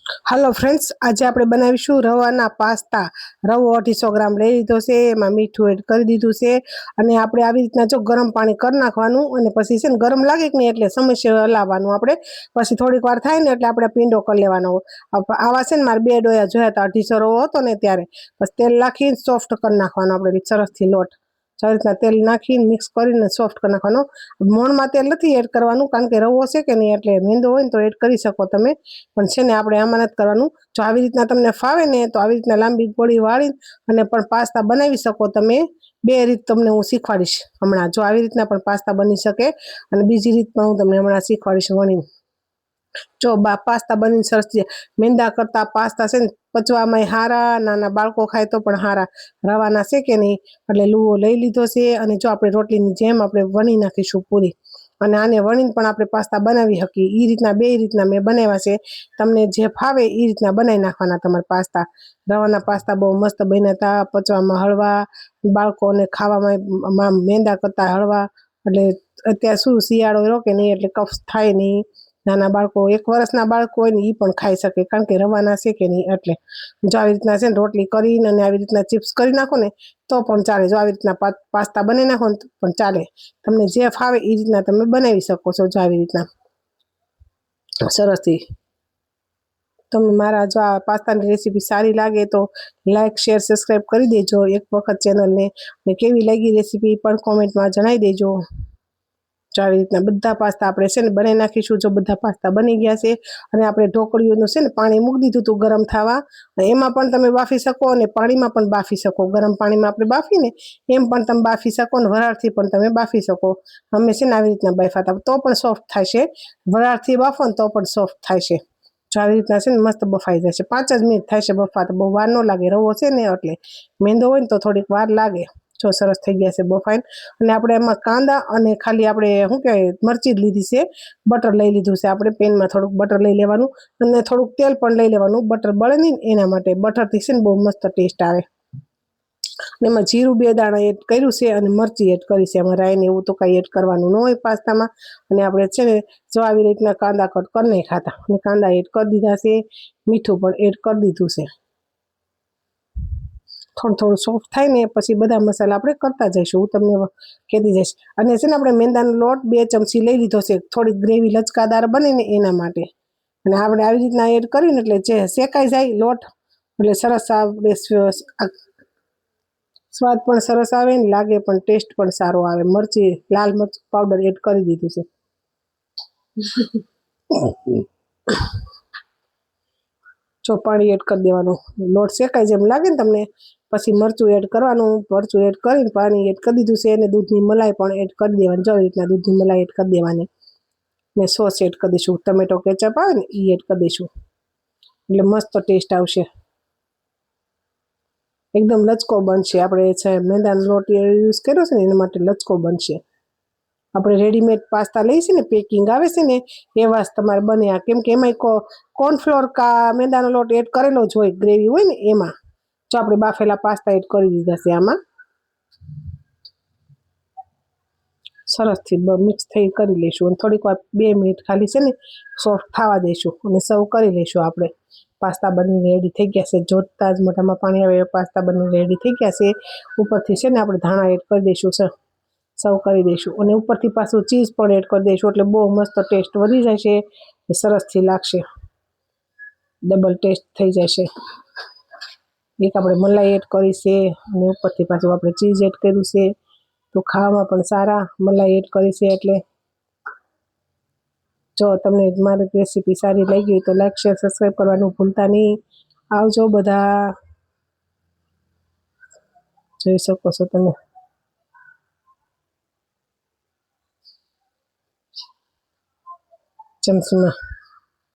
હાલો friends, આજે આપણે બનાવીશું રવાના પાસ્તા. રવો 250 ગ્રામ લઈ લીધો છે, એમાં મીઠું એડ કરી દીધું છે અને આપણે આવી રીતના જો ગરમ પાણી કરી નાખવાનું અને પછી છે ને ગરમ લાગે કે નહીં એટલે સમસ્યા હલાવવાનું આપણે. પછી થોડીક વાર થાય ને એટલે આપણે પીંડો કરી લેવાનો. આવા છે ને મારે 2 ડોયા જોયા હતા, 250 રવો હતો ને ત્યારે. બસ તેલ નાખીને સોફ્ટ કરી નાખવાનો આપણે સરસથી લોટ. આવી રીતના તેલ નાખીને મિક્સ કરીને સોફ્ટ કરી નાખવાનો. મોણમાં તેલ નથી એડ કરવાનું કારણ કે રવો છે કે નહીં એટલે મેંદો હોય ને તો એડ કરી શકો તમે, પણ છે ને આપણે આમાં નથી કરવાનું. જો આવી રીતના તમને ફાવે ને તો આવી રીતના લાંબી ગોળી વાળી અને પણ પાસ્તા બનાવી શકો તમે. 2 રીત તમને હું શીખવાડીશ હમણાં. જો આવી રીતના પણ પાસ્તા બની શકે અને બીજી રીત પણ હું તમને હમણાં શીખવાડીશ વણીને. જો પાસ્તા બનીને સરસ મેંદા કરતા પાસ્તા છે ને પચવામાં હારા, નાના બાળકો ખાય તો પણ હારા. રવાના છે કે નહીં એટલે લુવો લઈ લીધો છે અને જો આપણે રોટલીની જેમ આપણે વણી નાખીશું પૂરી. અને આને વણીને પણ આપણે પાસ્તા બનાવી શકીએ. એ રીતના 2 રીતના મેં બનાવ્યા છે. તમને જે ફાવે એ રીતના બનાવી નાખવાના તમારા પાસ્તા. રવાના પાસ્તા બહુ મસ્ત બન્યા હતા, પચવામાં હળવા, બાળકોને ખાવામાં મેંદા કરતા હળવા. એટલે અત્યારે શું શિયાળો રહ્યો કે નહીં એટલે કફ થાય નહીં. નાના બાળકો 1 વર્ષના બાળકો હોય ને એ પણ ખાઈ શકે કારણ કે રવાના છે કે નહીં એટલે. જો આવી રીતના છે ને રોટલી કરીને અને આવી રીતના ચિપ્સ કરી નાખો ને તો પણ ચાલે. જો આવી રીતના પાસ્તા બનાવી નાખો ને તો પણ ચાલે. તમને જે ફાવે એ રીતના તમે બનાવી શકો છો. જો આવી રીતના સરસથી. તમને મારા જો આ પાસ્તાની રેસીપી સારી લાગે તો લાઈક, શેર, સબસ્ક્રાઈબ કરી દેજો એક વખત ચેનલને. ને કેવી લાગી રેસીપી પણ કોમેન્ટમાં જણાવી દેજો. જો આવી રીતના બધા પાસ્તા આપણે છે ને બનાવી નાખીશું. જો બધા પાસ્તા બની ગયા છે અને આપણે ઢોકળીઓનું છે ને પાણી મૂકી દીધું હતું ગરમ થવા. એમાં પણ તમે બાફી શકો અને પાણીમાં પણ બાફી શકો. ગરમ પાણીમાં આપણે બાફીને એમ પણ તમે બાફી શકો અને વરાળથી પણ તમે બાફી શકો. અમે છે ને આવી રીતના બાફ્યા હતા તો પણ સોફ્ટ થાય છે. વરાળથી બાફો ને તો પણ સોફ્ટ થાય છે. જો આવી રીતના છે ને મસ્ત બફાઈ જશે. 5 જ મિનિટ થાય છે બફાતા, બહુ વાર ન લાગે. રવો છે ને એટલે મેંદો હોય ને તો થોડીક વાર લાગે. જો સરસ થઈ ગયા છે બફાઈને. અને આપણે એમાં કાંદા અને ખાલી આપણે શું કહેવાય મરચી જ લીધી છે. બટર લઈ લીધું છે આપણે. પેનમાં થોડુંક બટર લઈ લેવાનું અને થોડુંક તેલ પણ લઈ લેવાનું. બટર બળે નહીં એના માટે. બટરથી છે ને બહુ મસ્ત ટેસ્ટ આવે. અને એમાં જીરું 2 દાણા એડ કર્યું છે અને મરચી એડ કરી છે. એમાં રાઈ ને એવું તો કાંઈ એડ કરવાનું ન હોય પાસ્તામાં. અને આપણે છે ને જો આવી રીતના કાંદા કટ કરી નાખ્યા હતા અને કાંદા એડ કરી દીધા છે. મીઠું પણ એડ કરી દીધું છે. થોડું સોફ્ટ થાય ને પછી બધા મસાલા આપણે કરતા જઈશું. હું તમને કહેતી જઈશ. અને છે ને આપણે મેંદાનો લોટ 2 ચમચી લઈ લીધો છે. થોડીક ગ્રેવી લચકાદાર બને ને એના માટે. અને આપણે આવી રીતના એડ કરીને એટલે જે શેકાઈ જાય લોટ એટલે સરસ આપણે સ્વાદ પણ સરસ આવે ને લાગે પણ ટેસ્ટ પણ સારો આવે. મરચી, લાલ મરચું પાવડર એડ કરી દીધું છે. જો પાણી એડ કરી દેવાનું. લોટ શેકાય જેમ લાગે ને તમને પછી મરચું એડ કરવાનું. મરચું એડ કરીને પાણી એડ કરી દીધું છે અને દૂધની મલાઈ પણ એડ કરી દેવાની. જો આવી રીતના દૂધની મલાઈ એડ કરી દેવાની. ને સોસ એડ કરી દઈશું. ટમેટો કેચઅપ આવે ને એ એડ કરી દઈશું એટલે મસ્ત ટેસ્ટ આવશે. એકદમ લચકો બનશે. આપણે છે મેંદાનો લોટ યુઝ કર્યો છે ને એના માટે લચકો બનશે. આપણે રેડીમેડ પાસ્તા લઈએ છીએ ને પેકિંગ આવે છે ને એવા જ તમારે બન્યા. કેમ કે એમાં કોર્નફ્લોર કા મેંદાનો લોટ એડ કરેલો જ હોય, ગ્રેવી હોય ને એમાં. જો આપણે બાફેલા પાસ્તા એડ કરી દીધા છે આમાં. સરસથી મિક્સ થઈ કરી લઈશું અને થોડીક વાર 2 મિનિટ ખાલી છે ને સોફ્ટ થવા દઈશું અને સર્વ કરી લઈશું આપણે. પાસ્તા બનીને રેડી થઈ ગયા છે. જોતા જ મોઢામાં પાણી આવે એવા પાસ્તા બનીને રેડી થઈ ગયા છે. ઉપરથી છે ને આપણે ધાણા એડ કરી દઈશું. સર્વ કરી દઈશું અને ઉપરથી પાછું ચીઝ પણ એડ કરી દઈશું એટલે બહુ મસ્ત ટેસ્ટ વધી જાય છે. સરસથી લાગશે. ડબલ ટેસ્ટ થઈ જશે. એક આપણે મલાઈ એડ કરી છે અને ઉપરથી પાછું આપણે ચીઝ એડ કર્યું છે તો ખાવામાં પણ સારા. મલાઈ એડ કરી છે એટલે. જો તમને મારી રેસીપી સારી લાગી હોય તો લાઈક, શેર, સબસ્ક્રાઈબ કરવાનું ભૂલતા નહીં. આવજો બધા. જોઈ શકો છો તમે ચમચીમાં.